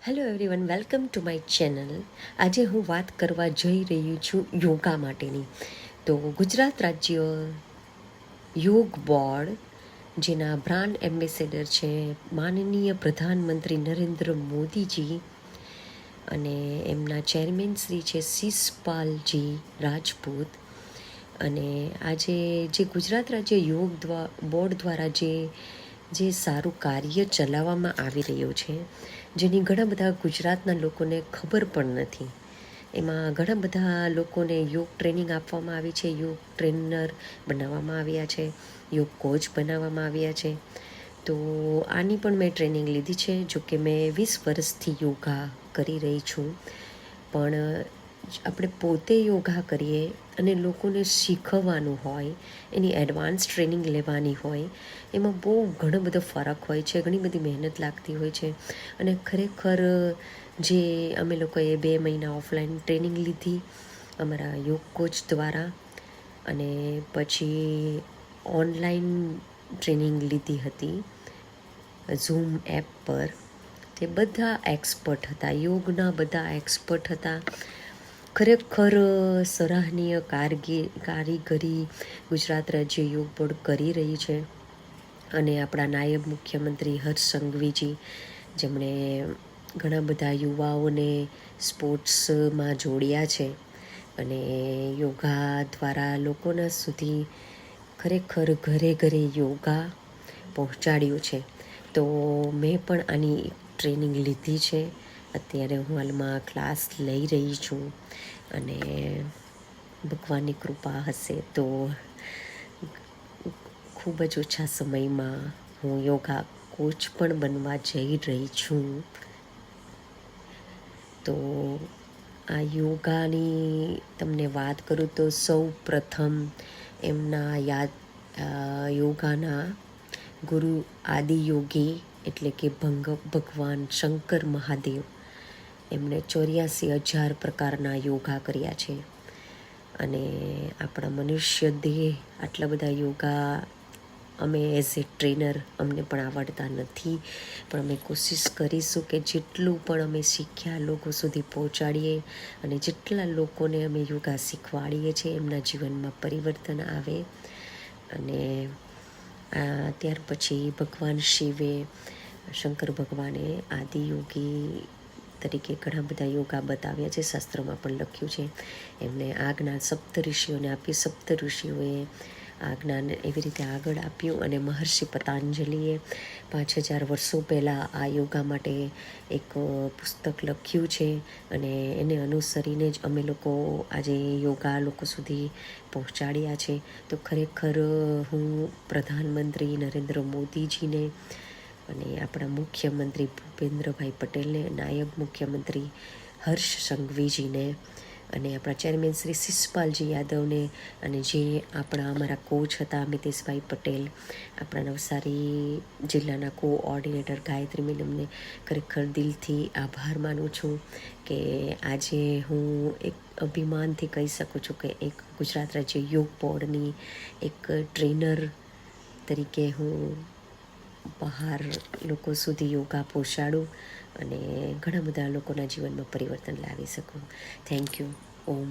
Hello everyone, welcome to my channel. આજે હું વાત કરવા જઈ રહી છું યોગા માટેની. તો ગુજરાત રાજ્ય યોગ બોર્ડ, જેના બ્રાન્ડ એમ્બેસેડર છે માનનીય પ્રધાનમંત્રી નરેન્દ્ર મોદીજી, અને એમના ચેરમેન શ્રી છે શિષપાલજી રાજપૂત. અને આજે જે ગુજરાત રાજ્ય યોગ બોર્ડ દ્વારા જે સારું કાર્ય ચલાવવામાં આવી રહ્યું છે, જેની ઘણા બધા ગુજરાતના લોકોને ખબર પણ નથી. એમાં ઘણા બધા લોકોને યોગ ટ્રેનિંગ આપવામાં આવી છે, યોગ ટ્રેનર બનાવવામાં આવ્યા છે, યોગ કોચ બનાવવામાં આવ્યા છે. તો આની પણ મેં ટ્રેનિંગ લીધી છે. જો કે મેં 20 વર્ષથી યોગા કરી રહી છું, પણ આપણે પોતે યોગા કરીએ અને લોકોને શીખવવાનું હોય, એની એડવાન્સ ટ્રેનિંગ લેવાની હોય, એમાં બહુ ઘણો બધો ફરક હોય છે, ઘણી બધી મહેનત લાગતી હોય છે. અને ખરેખર જે અમે લોકોએ 2 મહિના ઓફલાઈન ટ્રેનિંગ લીધી અમારા યોગ કોચ દ્વારા, અને પછી ઓનલાઈન ટ્રેનિંગ લીધી હતી ઝૂમ એપ પર. તે બધા એક્સપર્ટ હતા, યોગના બધા એક્સપર્ટ હતા. ખરેખર સરાહનીય કારીગરી ગુજરાત રાજ્ય યોગ બોર્ડ કરી રહી છે. અને આપણા નાયબ મુખ્યમંત્રી હર્ષ સંઘવીજી, જેમણે ઘણા બધા યુવાઓને સ્પોર્ટ્સમાં જોડ્યા છે અને યોગા દ્વારા લોકોના સુધી ખરેખર ઘરે ઘરે યોગા પહોંચાડ્યું છે. તો મેં પણ આની ટ્રેનિંગ લીધી છે. અત્યારે હું હાલમાં ક્લાસ લઈ રહી છું, અને ભગવાનની કૃપા હશે તો ખૂબ જ ઓછા સમયમાં હું યોગા કોચ પણ બનવા જઈ રહી છું. તો આ યોગાની તમને વાત કરું તો સૌ પ્રથમ એમના યોગાના ગુરુ આદિયોગી એટલે કે ભગવાન શંકર મહાદેવ, એમણે 84,000 પ્રકારના યોગા કર્યા છે. અને આપણા મનુષ્ય દેહ આટલા બધા યોગા અમે એઝ એ ટ્રેનર અમને પણ આવડતા નથી, પણ અમે કોશિશ કરીશું કે જેટલું પણ અમે શીખ્યા લોકો સુધી પહોંચાડીએ, અને જેટલા લોકોને અમે યોગા શીખવાડીએ છીએ એમના જીવનમાં પરિવર્તન આવે. અને ત્યાર પછી ભગવાન શિવે, શંકર ભગવાને આદિયોગી તરીકે ઘણા બધા યોગા બતાવ્યા છે, શાસ્ત્રમાં પણ લખ્યું છે. એમણે આ જ્ઞાન સપ્તઋષિઓને આપ્યું, સપ્તઋષિઓએ આ જ્ઞાન એવી રીતે આગળ આપ્યું. અને મહર્ષિ પતંજલિએ 5,000 વર્ષો પહેલાં આ યોગા માટે એક પુસ્તક લખ્યું છે, અને એને અનુસરીને જ અમે લોકો આજે યોગા લોકો સુધી પહોંચાડ્યા છે. તો ખરેખર હું પ્રધાનમંત્રી નરેન્દ્ર મોદીજીને, અને આપણા મુખ્યમંત્રી ભૂપેન્દ્રભાઈ પટેલને, નાયબ મુખ્યમંત્રી હર્ષ સંઘવીજીને, અને આપણા ચેરમેન શ્રી શિષપાલજી યાદવને, અને જે અમારા કોચ હતા મિતેશભાઈ પટેલ, આપણા નવસારી જિલ્લાના કોઓર્ડિનેટર ગાયત્રી મેડમને ખરેખર દિલથી આભાર માનું છું કે આજે હું એક અભિમાનથી કહી શકું છું કે એક ગુજરાત રાજ્ય યોગ બોર્ડની એક ટ્રેનર તરીકે હું બહાર લોકો સુધી યોગા પહોંચાડું અને ઘણા બધા લોકોના જીવનમાં પરિવર્તન લાવી શકું. Thank you. ઓમ.